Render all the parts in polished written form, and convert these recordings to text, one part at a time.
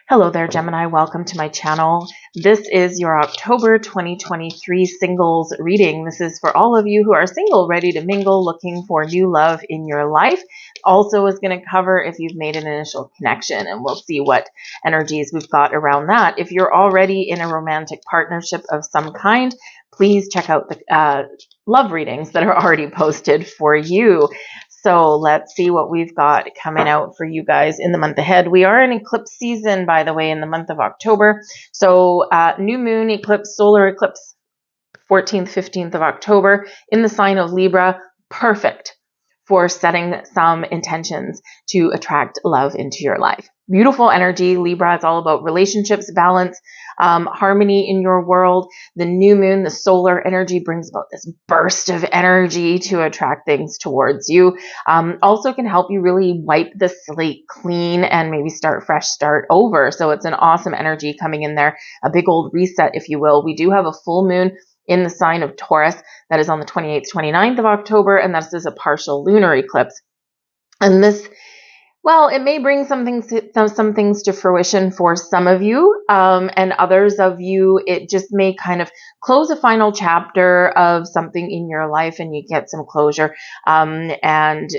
Hello there, Gemini. Welcome to my channel. This is your October 2023 singles reading. This is for all of you who are single, ready to mingle, looking for new love in your life. Also is going to cover if you've made an initial connection, and we'll see what energies we've got around that. If you're already in a romantic partnership of some kind, please check out the love readings that are already posted for you. So let's see what we've got coming out for you guys in the month ahead. We are in eclipse season, by the way, in the month of October. So new moon eclipse, solar eclipse, 14th, 15th of October in the sign of Libra. Perfect for setting some intentions to attract love into your life. Beautiful energy. Libra is all about relationships, balance, harmony in your world. The new moon, the solar energy, brings about this burst of energy to attract things towards you. Also can help you really wipe the slate clean and maybe start fresh, start over. So it's an awesome energy coming in there, a big old reset, if you will. We do have a full moon in the sign of Taurus that is on the 28th, 29th of October, and this is a partial lunar eclipse. And this, well, it may bring some things to fruition for some of you, and others of you, it just may kind of close a final chapter of something in your life, and you get some closure, and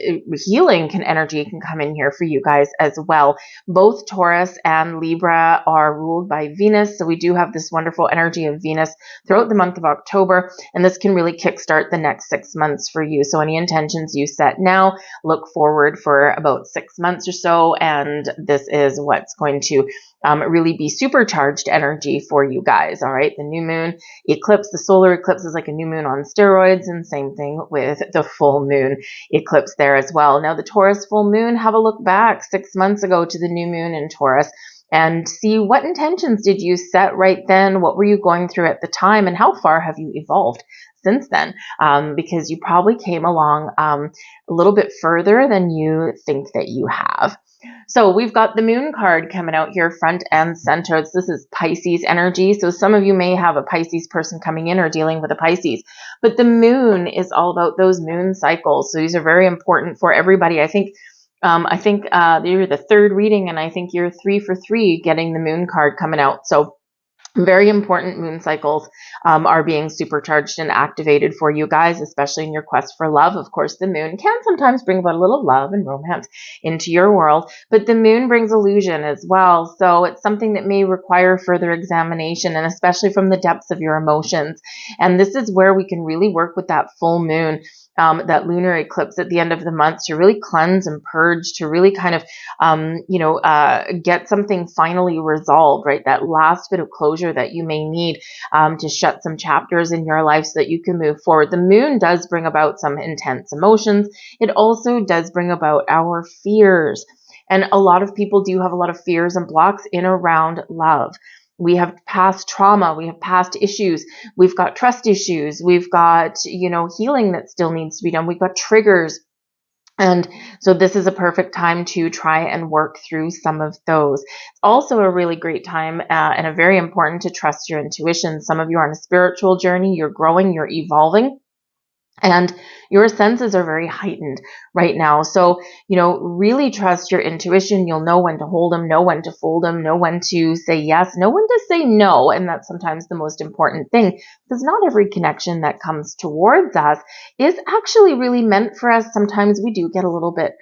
healing energy can come in here for you guys as well. Both Taurus and Libra are ruled by Venus, so we do have this wonderful energy of Venus throughout the month of October, and this can really kickstart the next 6 months for you. So any intentions you set now, look forward for about 6 months or so, and this is what's going to really be supercharged energy for you guys. All right, the new moon eclipse, the solar eclipse, is like a new moon on steroids, and same thing with the full moon eclipse there as well. Now the Taurus full moon, have a look back 6 months ago to the new moon in Taurus and see what intentions did you set right then, what were you going through at the time, and how far have you evolved since then, because you probably came along a little bit further than you think that you have. So we've got the moon card coming out here front and center. This is Pisces energy. So some of you may have a Pisces person coming in or dealing with a Pisces, but the moon is all about those moon cycles. So these are very important for everybody. I think you're the third reading, and I think you're 3 for 3 getting the moon card coming out. So very important moon cycles are being supercharged and activated for you guys, especially in your quest for love. Of course, the moon can sometimes bring about a little love and romance into your world, but the moon brings illusion as well. So it's something that may require further examination, and especially from the depths of your emotions. And this is where we can really work with that full moon, that lunar eclipse at the end of the month, to really cleanse and purge, to really kind of, get something finally resolved, right? That last bit of closure that you may need to shut some chapters in your life so that you can move forward. The moon does bring about some intense emotions. It also does bring about our fears. And a lot of people do have a lot of fears and blocks in around love. We have past trauma, we have past issues, we've got trust issues, we've got, healing that still needs to be done, we've got triggers. And so this is a perfect time to try and work through some of those. It's also a really great time and a very important to trust your intuition. Some of you are on a spiritual journey, you're growing, you're evolving, and your senses are very heightened right now. So, really trust your intuition. You'll know when to hold them, know when to fold them, know when to say yes, know when to say no. And that's sometimes the most important thing, because not every connection that comes towards us is actually really meant for us. Sometimes we do get a little bit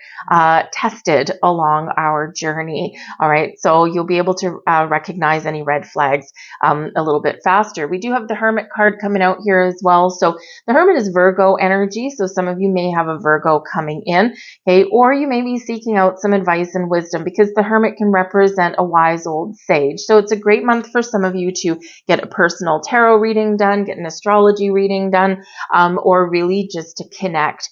tested along our journey. All right. So you'll be able to recognize any red flags a little bit faster. We do have the Hermit card coming out here as well. So the Hermit is Virgo energy. So some of you may have a Virgo coming in, okay, or you may be seeking out some advice and wisdom, because the Hermit can represent a wise old sage. So it's a great month for some of you to get a personal tarot reading done, get an astrology reading done, or really just to connect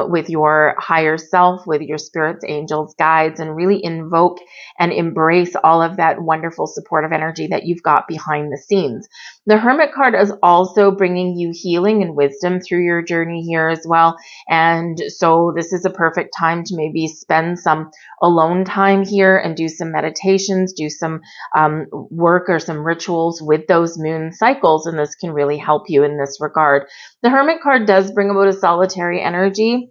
with your higher self, with your spirits, angels, guides, and really invoke and embrace all of that wonderful supportive energy that you've got behind the scenes. The Hermit card is also bringing you healing and wisdom through your journey here as well. And so this is a perfect time to maybe spend some alone time here and do some meditations, do some work or some rituals with those moon cycles. And this can really help you in this regard. The Hermit card does bring about a solitary energy.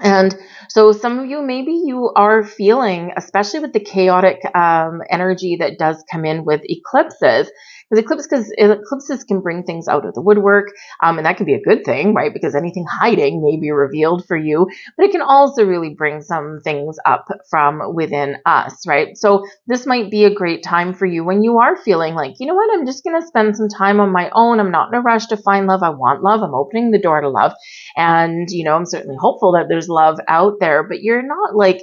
And so some of you, maybe you are feeling, especially with the chaotic energy that does come in with eclipses, because eclipses can bring things out of the woodwork, and that can be a good thing, right? Because anything hiding may be revealed for you, but it can also really bring some things up from within us, right? So this might be a great time for you when you are feeling like, you know what, I'm just going to spend some time on my own. I'm not in a rush to find love. I want love. I'm opening the door to love. And, I'm certainly hopeful that there's love out there, but you're not like,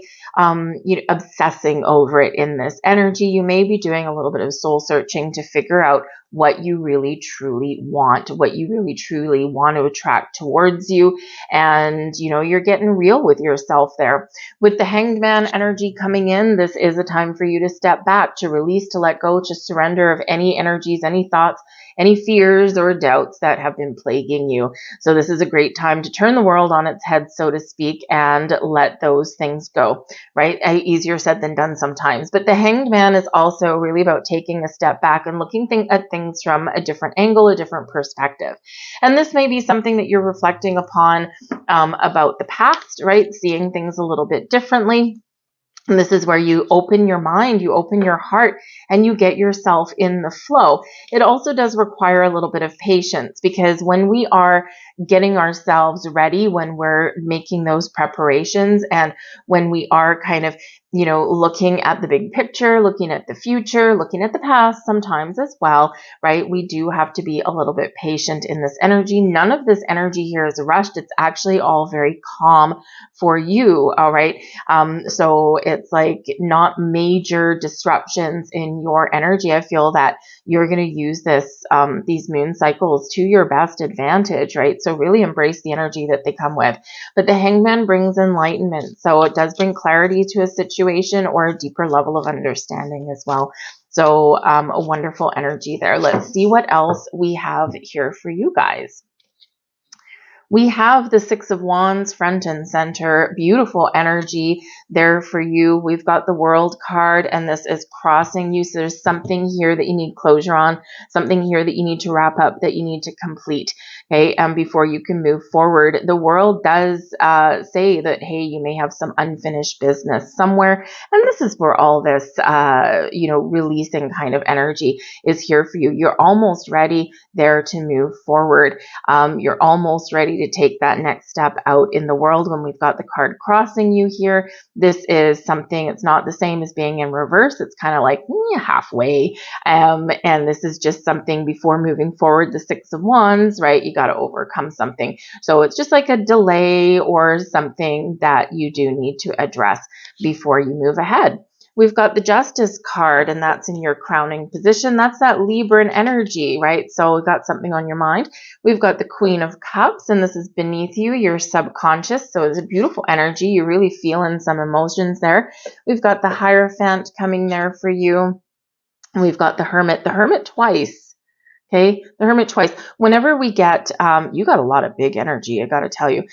obsessing over it in this energy. You may be doing a little bit of soul searching to figure out what you really truly want, what you really truly want to attract towards you. And, you're getting real with yourself there. With the Hanged Man energy coming in, this is a time for you to step back, to release, to let go, to surrender of any energies, any thoughts, any fears or doubts that have been plaguing you. So this is a great time to turn the world on its head, so to speak, and let those things go, right? Easier said than done sometimes. But the Hanged Man is also really about taking a step back and looking at things from a different angle, a different perspective. And this may be something that you're reflecting upon about the past, right? Seeing things a little bit differently. And this is where you open your mind, you open your heart, and you get yourself in the flow. It also does require a little bit of patience, because when we are getting ourselves ready, when we're making those preparations, and when we are kind of, looking at the big picture, looking at the future, looking at the past sometimes as well, right? We do have to be a little bit patient in this energy. None of this energy here is rushed. It's actually all very calm for you, all right? So it's like not major disruptions in your energy. I feel that you're going to use these moon cycles to your best advantage, right? So really embrace the energy that they come with. But the Hangman brings enlightenment. So it does bring clarity to a situation or a deeper level of understanding as well. So a wonderful energy there. Let's see what else we have here for you guys. We have the Six of Wands front and center, beautiful energy there for you. We've got the World card, and this is crossing you. So there's something here that you need closure on, something here that you need to wrap up, that you need to complete, okay, before you can move forward. The World does say that, hey, you may have some unfinished business somewhere, and this is where all this, releasing kind of energy is here for you. You're almost ready there to move forward. You're almost ready to take that next step out in the world. When we've got the card crossing you here, this is something, it's not the same as being in reverse. It's kind of like halfway. And this is just something before moving forward. The Six of Wands, right? You got to overcome something. So it's just like a delay or something that you do need to address before you move ahead. We've got the Justice card, and that's in your crowning position. That's that Libran energy, right? So we've got something on your mind. We've got the Queen of Cups, and this is beneath you, your subconscious. So it's a beautiful energy. You're really feeling some emotions there. We've got the Hierophant coming there for you. And we've got the Hermit twice. Okay, the Hermit twice. Whenever we get, you got a lot of big energy, I got to tell you.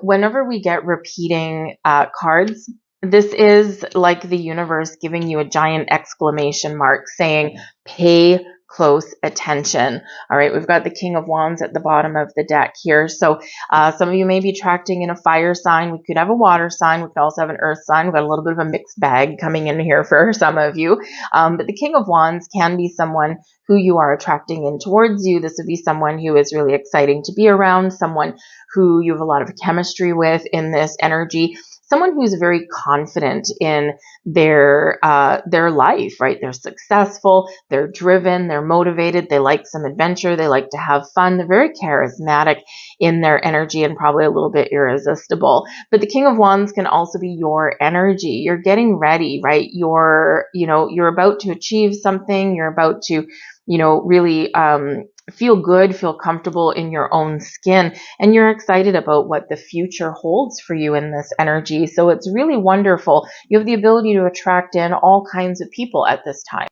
Whenever we get repeating cards, this is like the universe giving you a giant exclamation mark saying, pay close attention. All right, we've got the King of Wands at the bottom of the deck here. So some of you may be attracting in a fire sign. We could have a water sign. We could also have an earth sign. We've got a little bit of a mixed bag coming in here for some of you. But the King of Wands can be someone who you are attracting in towards you. This would be someone who is really exciting to be around, someone who you have a lot of chemistry with in this energy, someone who's very confident in their life, right? They're successful, they're driven, they're motivated, they like some adventure, they like to have fun, they're very charismatic in their energy and probably a little bit irresistible. But the King of Wands can also be your energy. You're getting ready, right? You're about to achieve something, you're about to really feel good, feel comfortable in your own skin, and you're excited about what the future holds for you in this energy. So it's really wonderful. You have the ability to attract in all kinds of people at this time.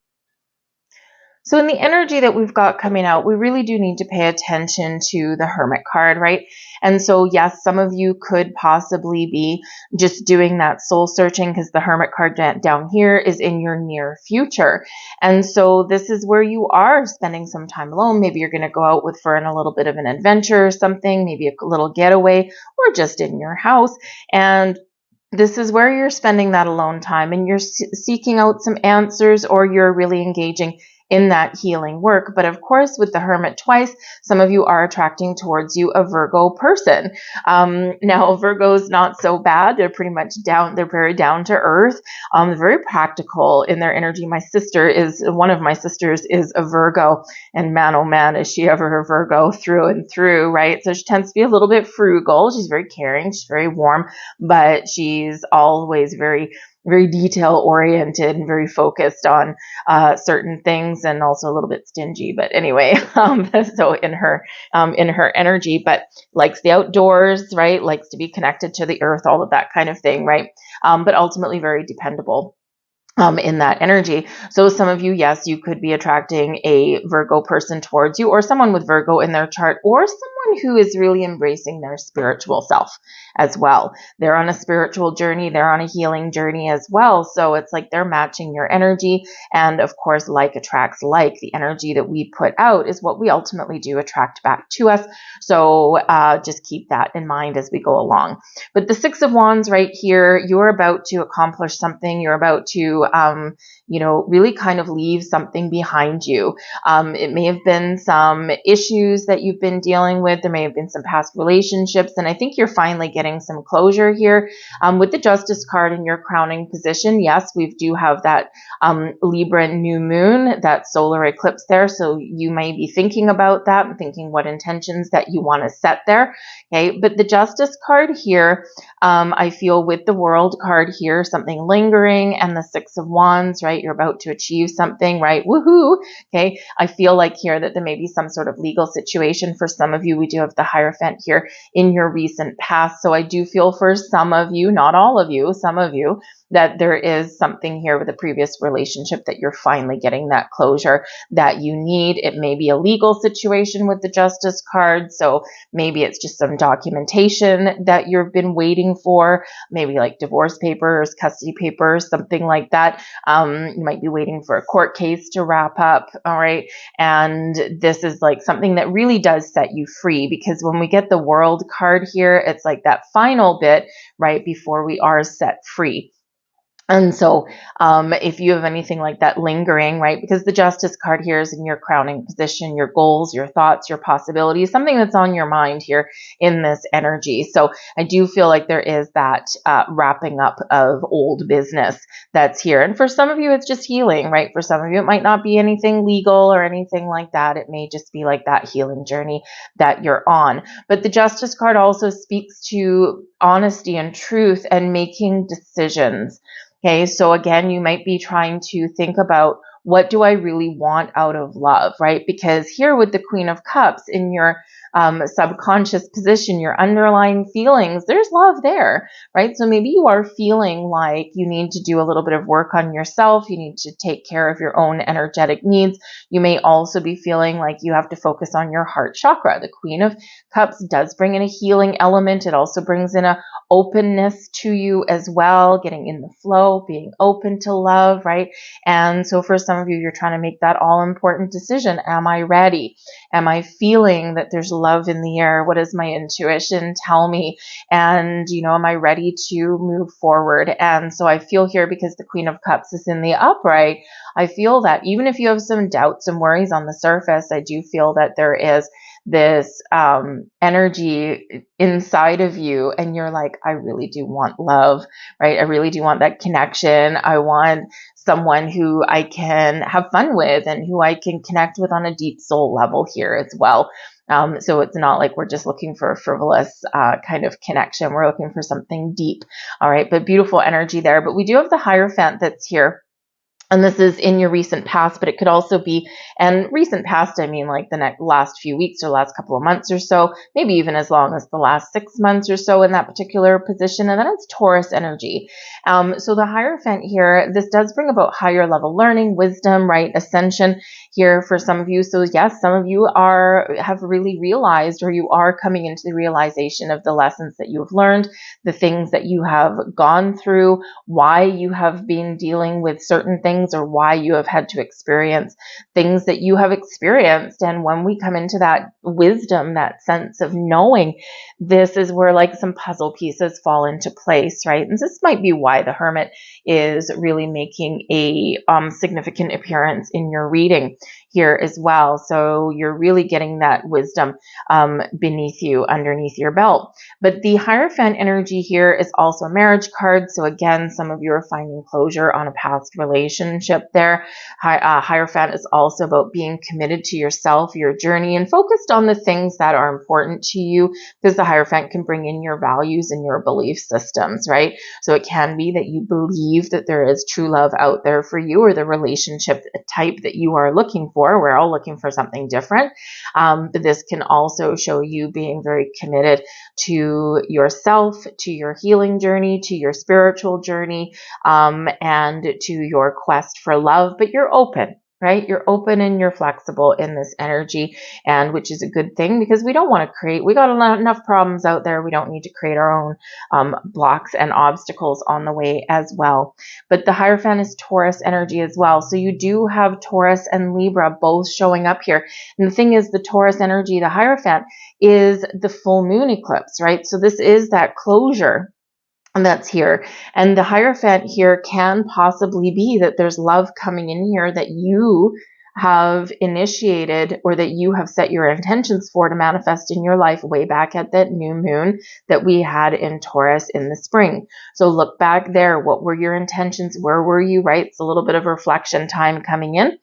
So in the energy that we've got coming out, we really do need to pay attention to the Hermit card, right? And so, yes, some of you could possibly be just doing that soul searching because the Hermit card down here is in your near future. And so this is where you are spending some time alone. Maybe you're going to go out for a little bit of an adventure or something, maybe a little getaway, or just in your house. And this is where you're spending that alone time and you're seeking out some answers, or you're really engaging in that healing work. But of course, with the Hermit twice, some of you are attracting towards you a Virgo person. Now, Virgo's not so bad. They're pretty much down. They're very down to earth. Very practical in their energy. One of my sisters is a Virgo, and man, oh man, is she ever a Virgo through and through, right? So she tends to be a little bit frugal. She's very caring. She's very warm, but she's always very, very detail oriented and very focused on certain things, and also a little bit stingy. But anyway, so in her energy, but likes the outdoors, right? Likes to be connected to the earth, all of that kind of thing, right? But ultimately very dependable in that energy. So some of you, yes, you could be attracting a Virgo person towards you, or someone with Virgo in their chart, or someone who is really embracing their spiritual self as well. They're on a spiritual journey. They're on a healing journey as well. So it's like they're matching your energy. And of course, like attracts like. The energy that we put out is what we ultimately do attract back to us. So just keep that in mind as we go along. But the Six of Wands right here, you're about to accomplish something. You're about to really kind of leave something behind you. It may have been some issues that you've been dealing with. There may have been some past relationships, and I think you're finally getting some closure here. With the Justice card in your crowning position, yes, we do have that Libra new moon, that solar eclipse there. So you may be thinking about that and thinking what intentions that you want to set there. Okay, but the Justice card here, I feel with the World card here, something lingering, and the Six of Wands, right? You're about to achieve something, right? Woohoo! Okay, I feel like here that there may be some sort of legal situation for some of you. We do have the Hierophant here in your recent past. So I do feel for some of you, not all of you, some of you, that there is something here with a previous relationship that you're finally getting that closure that you need. It may be a legal situation with the Justice card. So maybe it's just some documentation that you've been waiting for, maybe like divorce papers, custody papers, something like that. You might be waiting for a court case to wrap up. All right. And this is like something that really does set you free, because when we get the World card here, it's like that final bit right before we are set free. And so if you have anything like that lingering, right, because the Justice card here is in your crowning position, your goals, your thoughts, your possibilities, something that's on your mind here in this energy. So I do feel like there is that wrapping up of old business that's here. And for some of you, it's just healing, right? For some of you, it might not be anything legal or anything like that. It may just be like that healing journey that you're on. But the Justice card also speaks to honesty and truth and making decisions. Okay, so again, you might be trying to think about, what do I really want out of love, right? Because here with the Queen of Cups in your subconscious position, your underlying feelings, there's love there, right? So maybe you are feeling like you need to do a little bit of work on yourself. You need to take care of your own energetic needs. You may also be feeling like you have to focus on your heart chakra. The Queen of Cups does bring in a healing element. It also brings in a openness to you as well, getting in the flow, being open to love, right? And so for some of you, you're trying to make that all important decision. Am I ready? Am I feeling that there's love in the air? What does my intuition tell me? And, am I ready to move forward? And so I feel here, because the Queen of Cups is in the upright, I feel that even if you have some doubts and worries on the surface, I do feel that there is this energy inside of you, and you're like, I really do want love, right? I really do want that connection. I want someone who I can have fun with and who I can connect with on a deep soul level here as well. So it's not like we're just looking for a frivolous kind of connection. We're looking for something deep. All right, but beautiful energy there. But we do have the Hierophant that's here. And this is in your recent past, but it could also be, and recent past, I mean like the last few weeks or last couple of months or so, maybe even as long as the last 6 months or so in that particular position. And then it's Taurus energy. So the Hierophant here, this does bring about higher level learning, wisdom, right? Ascension here for some of you. So yes, some of you have really realized, or you are coming into the realization of the lessons that you have learned, the things that you have gone through, why you have been dealing with certain things, or why you have had to experience things that you have experienced. And when we come into that wisdom, that sense of knowing, this is where like some puzzle pieces fall into place, right? And this might be why the Hermit is really making a significant appearance in your reading here as well. So you're really getting that wisdom beneath you, underneath your belt. But the Hierophant energy here is also a marriage card. So again, some of you are finding closure on a past relationship there. Hierophant is also about being committed to yourself, your journey, and focused on the things that are important to you, because the Hierophant can bring in your values and your belief systems, right? So it can be that you believe that there is true love out there for you, or the relationship type that you are looking for. We're all looking for something different. But this can also show you being very committed to yourself, to your healing journey, to your spiritual journey, and to your quest for love. But you're open, right? You're open and you're flexible in this energy, and which is a good thing, because we don't want to create, we got enough problems out there. We don't need to create our own blocks and obstacles on the way as well. But the Hierophant is Taurus energy as well. So you do have Taurus and Libra both showing up here. And the thing is, the Taurus energy, the Hierophant, is the full moon eclipse, right? So this is that closure that's here. And the Hierophant here can possibly be that there's love coming in here that you have initiated, or that you have set your intentions for to manifest in your life way back at that new moon that we had in Taurus in the spring. So look back there. What were your intentions? Where were you, right? It's a little bit of reflection time coming in.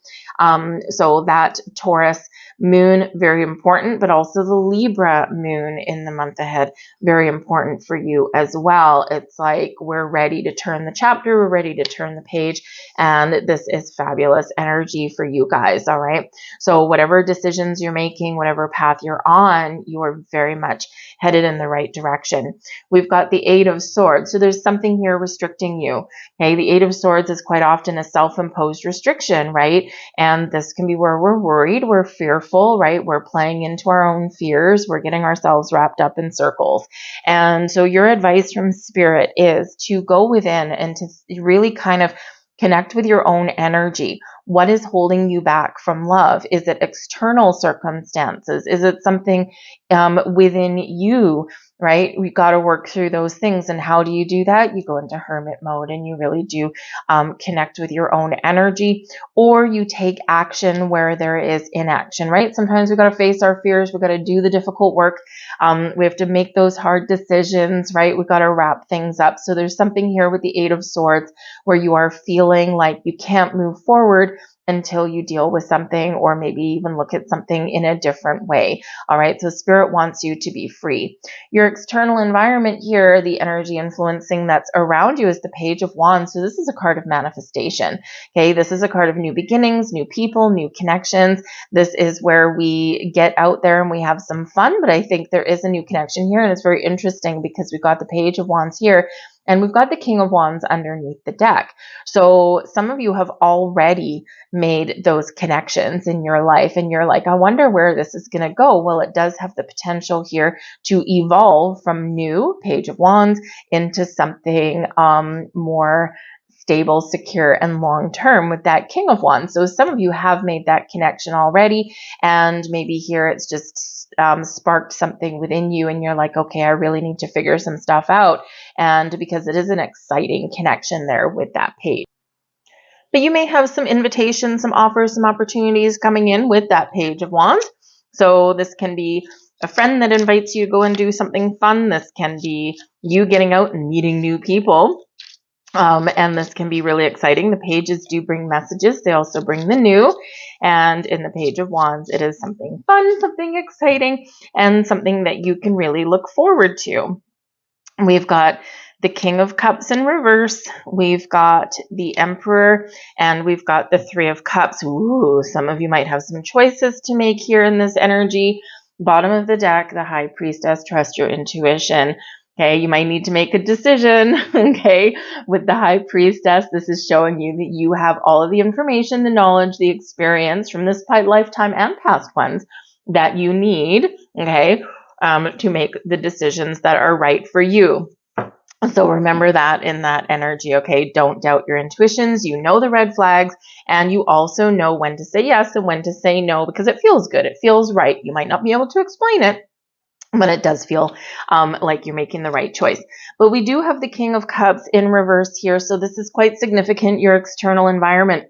So that Taurus moon, very important, but also the Libra moon in the month ahead, very important for you as well. It's like we're ready to turn the chapter, we're ready to turn the page, and this is fabulous energy for you guys, all right? So whatever decisions you're making, whatever path you're on, you're very much headed in the right direction. We've got the Eight of Swords. So there's something here restricting you, okay? The Eight of Swords is quite often a self-imposed restriction, right? And this can be where we're worried, we're fearful, right? We're playing into our own fears. We're getting ourselves wrapped up in circles. And so your advice from Spirit is to go within and to really kind of connect with your own energy. What is holding you back from love? Is it external circumstances? Is it something within you? Right? We've got to work through those things. And how do you do that? You go into hermit mode and you really do connect with your own energy, or you take action where there is inaction, right? Sometimes we've got to face our fears. We've got to do the difficult work. We have to make those hard decisions, right? We've got to wrap things up. So there's something here with the Eight of Swords where you are feeling like you can't move forward until you deal with something, or maybe even look at something in a different way. All right. So Spirit wants you to be free. Your external environment here, the energy influencing that's around you, is the Page of Wands. So this is a card of manifestation. Okay. This is a card of new beginnings, new people, new connections. This is where we get out there and we have some fun, but I think there is a new connection here. And it's very interesting because we've got the Page of Wands here, and we've got the King of Wands underneath the deck. So some of you have already made those connections in your life, and you're like, I wonder where this is going to go. Well, it does have the potential here to evolve from new Page of Wands into something more stable, secure, and long-term with that King of Wands. So some of you have made that connection already, and maybe here it's just sparked something within you, and you're like, okay, I really need to figure some stuff out. And because it is an exciting connection there with that page. But you may have some invitations, some offers, some opportunities coming in with that Page of Wands. So this can be a friend that invites you to go and do something fun. This can be you getting out and meeting new people. And this can be really exciting. The pages do bring messages. They also bring the new. And in the Page of Wands, it is something fun, something exciting, and something that you can really look forward to. We've got the King of Cups in reverse, we've got the Emperor, and we've got the Three of Cups. Ooh, some of you might have some choices to make here in this energy. Bottom of the deck, the High Priestess, trust your intuition. Okay, you might need to make a decision, okay? With the High Priestess, this is showing you that you have all of the information, the knowledge, the experience from this lifetime and past ones that you need, okay, to make the decisions that are right for you. So remember that in that energy, okay? Don't doubt your intuitions. You know the red flags, and you also know when to say yes and when to say no because it feels good. It feels right. You might not be able to explain it, but it does feel like you're making the right choice. But we do have the King of Cups in reverse here, so this is quite significant, your external environment.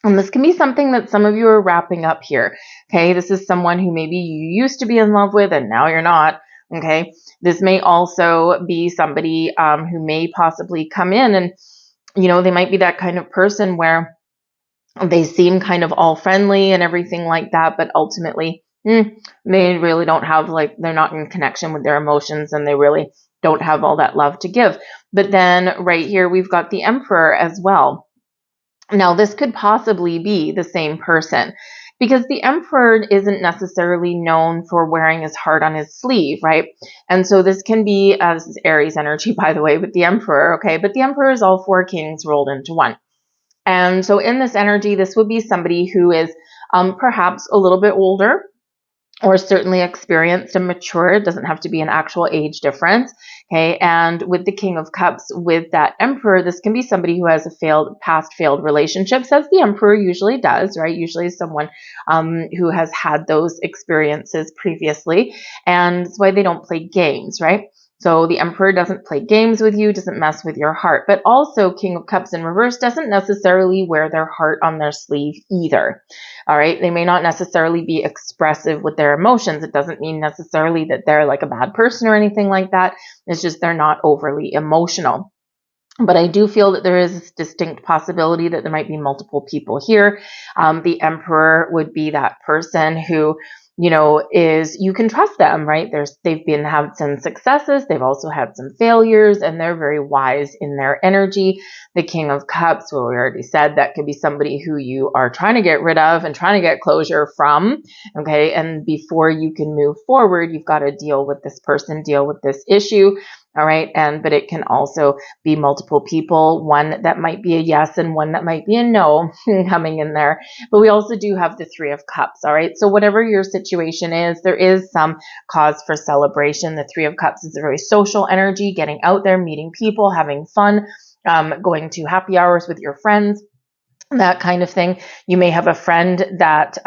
And this can be something that some of you are wrapping up here, okay? This is someone who maybe you used to be in love with and now you're not, okay? This may also be somebody who may possibly come in and, you know, they might be that kind of person where they seem kind of all friendly and everything like that, but ultimately, they really don't have, like, they're not in connection with their emotions and they really don't have all that love to give. But then right here, we've got the Emperor as well. Now, this could possibly be the same person because the Emperor isn't necessarily known for wearing his heart on his sleeve, right? And so this can be, this is Aries energy, by the way, with the Emperor, okay? But the Emperor is all four kings rolled into one. And so in this energy, this would be somebody who is perhaps a little bit older or certainly experienced and mature. It doesn't have to be an actual age difference. Okay. And with the King of Cups, with that Emperor, this can be somebody who has a past failed relationships, as the Emperor usually does, right? Usually someone who has had those experiences previously. And that's why they don't play games, right? So the Emperor doesn't play games with you, doesn't mess with your heart. But also King of Cups in reverse doesn't necessarily wear their heart on their sleeve either. All right. They may not necessarily be expressive with their emotions. It doesn't mean necessarily that they're like a bad person or anything like that. It's just they're not overly emotional. But I do feel that there is this distinct possibility that there might be multiple people here. The Emperor would be that person who, you know, you can trust them, right? They've had some successes. They've also had some failures, and they're very wise in their energy. The King of Cups, well, we already said that could be somebody who you are trying to get rid of and trying to get closure from. Okay. And before you can move forward, you've got to deal with this person, deal with this issue. All right. But it can also be multiple people, one that might be a yes and one that might be a no coming in there. But we also do have the Three of Cups. All right. So whatever your situation is, there is some cause for celebration. The Three of Cups is a very social energy, getting out there, meeting people, having fun, going to happy hours with your friends, that kind of thing. You may have a friend that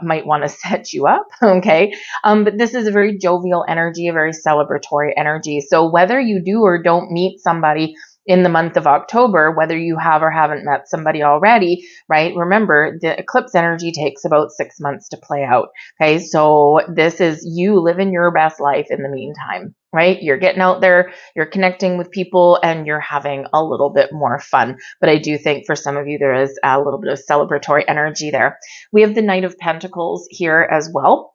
might want to set you up, okay? But this is a very jovial energy, a very celebratory energy. So whether you do or don't meet somebody in the month of October, whether you have or haven't met somebody already, right? Remember, the eclipse energy takes about 6 months to play out, okay? So this is you living your best life in the meantime, right? You're getting out there, you're connecting with people, and you're having a little bit more fun. But I do think for some of you, there is a little bit of celebratory energy there. We have the Knight of Pentacles here as well.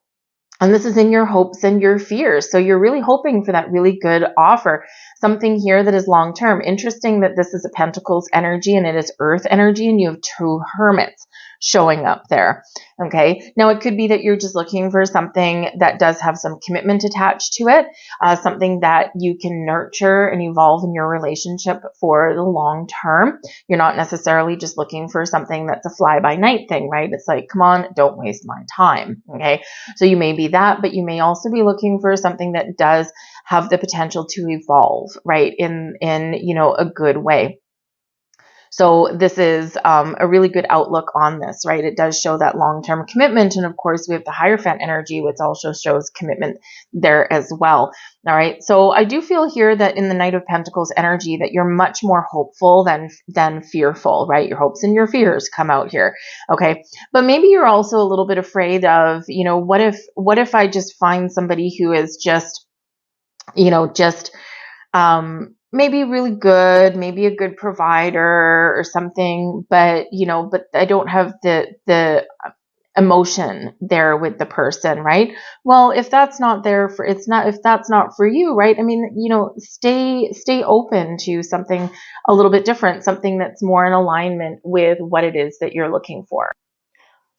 And this is in your hopes and your fears. So you're really hoping for that really good offer, something here that is long term. Interesting that this is a Pentacles energy and it is Earth energy, and you have two Hermits showing up there. Okay. Now it could be that you're just looking for something that does have some commitment attached to it, something that you can nurture and evolve in your relationship for the long term. You're not necessarily just looking for something that's a fly by night thing, right? It's like, come on, don't waste my time. Okay. So you may be that, but you may also be looking for something that does have the potential to evolve, right? In, you know, a good way. So this is a really good outlook on this, right? It does show that long-term commitment. And of course, we have the Hierophant energy, which also shows commitment there as well. All right. So I do feel here that in the Knight of Pentacles energy that you're much more hopeful than fearful, right? Your hopes and your fears come out here. Okay. But maybe you're also a little bit afraid of, you know, what if I just find somebody who is just, you know, maybe really good, maybe a good provider or something, but, you know, but I don't have the emotion there with the person, right? Well, if that's not there for, if that's not for you, right? I mean, stay open to something a little bit different, something that's more in alignment with what it is that you're looking for.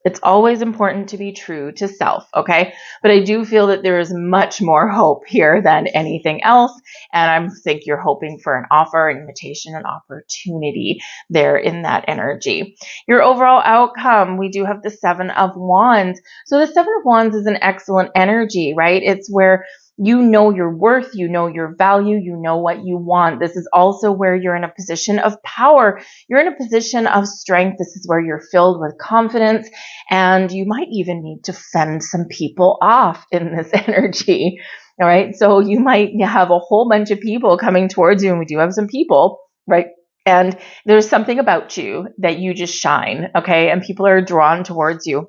It's always important to be true to self, okay? But I do feel that there is much more hope here than anything else. And I think you're hoping for an offer, an invitation, an opportunity there in that energy. Your overall outcome, we do have the Seven of Wands. So the Seven of Wands is an excellent energy, right? It's where you know your worth, you know your value, you know what you want. This is also where you're in a position of power. You're in a position of strength. This is where you're filled with confidence, and you might even need to fend some people off in this energy. All right. So you might have a whole bunch of people coming towards you, and we do have some people, right? And there's something about you that you just shine. Okay. And people are drawn towards you.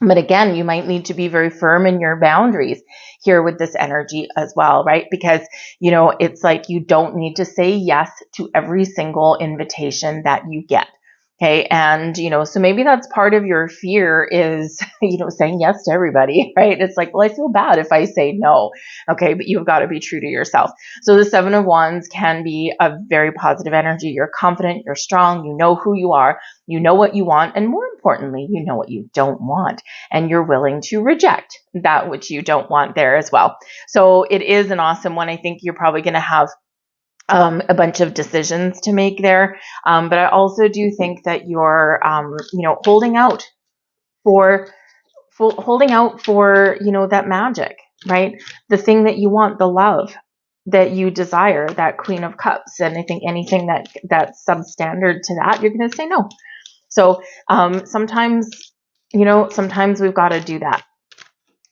But again, you might need to be very firm in your boundaries here with this energy as well, right? Because, it's like you don't need to say yes to every single invitation that you get. Okay. And, so maybe that's part of your fear is, saying yes to everybody, right? It's like, well, I feel bad if I say no. Okay. But you've got to be true to yourself. So the Seven of Wands can be a very positive energy. You're confident, you're strong, you know who you are, you know what you want. And more importantly, you know what you don't want. And you're willing to reject that which you don't want there as well. So it is an awesome one. I think you're probably going to have a bunch of decisions to make there. But I also do think that you're, holding out for, that magic, right? The thing that you want, the love that you desire, that Queen of Cups. And I think anything that's substandard to that, you're going to say no. So sometimes we've got to do that.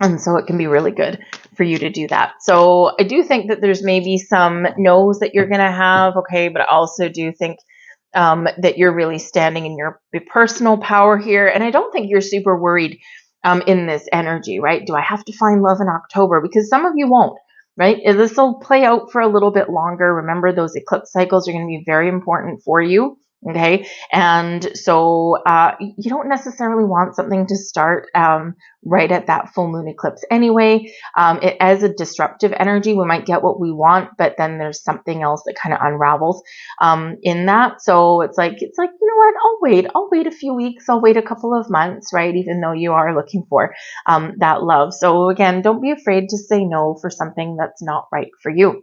And so it can be really good for you to do that. So I do think that there's maybe some no's that you're going to have, okay, but I also do think that you're really standing in your personal power here. And I don't think you're super worried in this energy, right? Do I have to find love in October? Because some of you won't, right? This will play out for a little bit longer. Remember, those eclipse cycles are going to be very important for you. Okay. And so you don't necessarily want something to start right at that full moon eclipse anyway. It as a disruptive energy, we might get what we want, but then there's something else that kind of unravels in that. So it's like, you know what, I'll wait a few weeks. I'll wait a couple of months, right? Even though you are looking for that love. So again, don't be afraid to say no for something that's not right for you.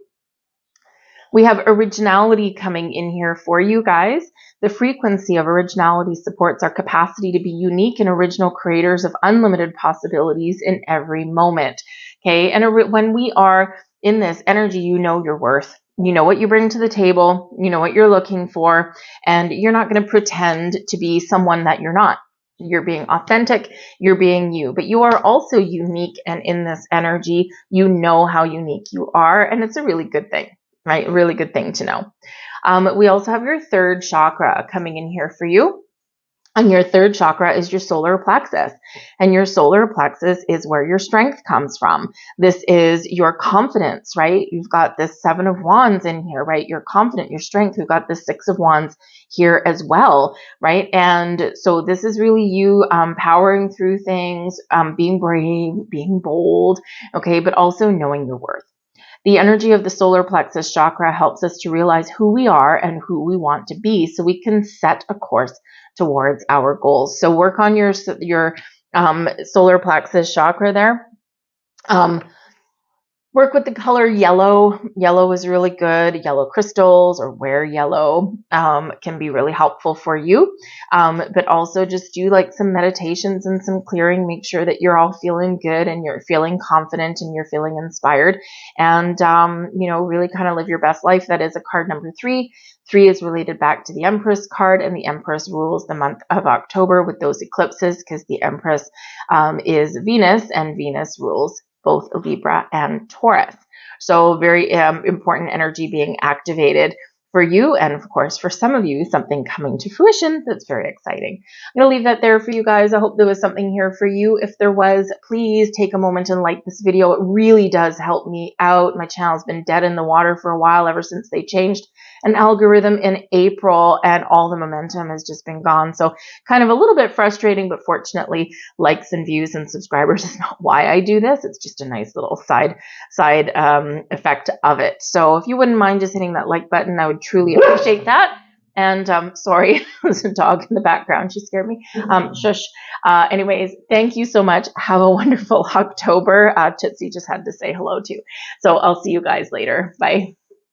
We have originality coming in here for you guys. The frequency of originality supports our capacity to be unique and original creators of unlimited possibilities in every moment. Okay. And when we are in this energy, you know your worth. You know what you bring to the table. You know what you're looking for. And you're not going to pretend to be someone that you're not. You're being authentic. You're being you. But you are also unique. And in this energy, you know how unique you are. And it's a really good thing. Right? Really good thing to know. We also have your third chakra coming in here for you. And your third chakra is your solar plexus. And your solar plexus is where your strength comes from. This is your confidence, right? You've got this Seven of Wands in here, right? You're confident, your strength. We've got the Six of Wands here as well, right? And so this is really you powering through things, being brave, being bold, okay? But also knowing your worth. The energy of the solar plexus chakra helps us to realize who we are and who we want to be so we can set a course towards our goals. So work on your solar plexus chakra there. Work with the color yellow. Yellow is really good. Yellow crystals or wear yellow can be really helpful for you. But also just do like some meditations and some clearing. Make sure that you're all feeling good and you're feeling confident and you're feeling inspired. And, really kind of live your best life. That is a card number 3. 3 is related back to the Empress card, and the Empress rules the month of October with those eclipses because the Empress is Venus, and Venus rules both Libra and Taurus. So very important energy being activated for you. And of course, for some of you, something coming to fruition that's very exciting. I'm going to leave that there for you guys. I hope there was something here for you. If there was, please take a moment and like this video. It really does help me out. My channel's been dead in the water for a while ever since they changed an algorithm in April, and all the momentum has just been gone. So kind of a little bit frustrating, but fortunately, likes and views and subscribers is not why I do this. It's just a nice little side effect of it. So if you wouldn't mind just hitting that like button, I would truly appreciate that. And sorry, there's a dog in the background. She scared me. Shush. Anyways, thank you so much. Have a wonderful October. Tootsie just had to say hello too. So I'll see you guys later. Bye.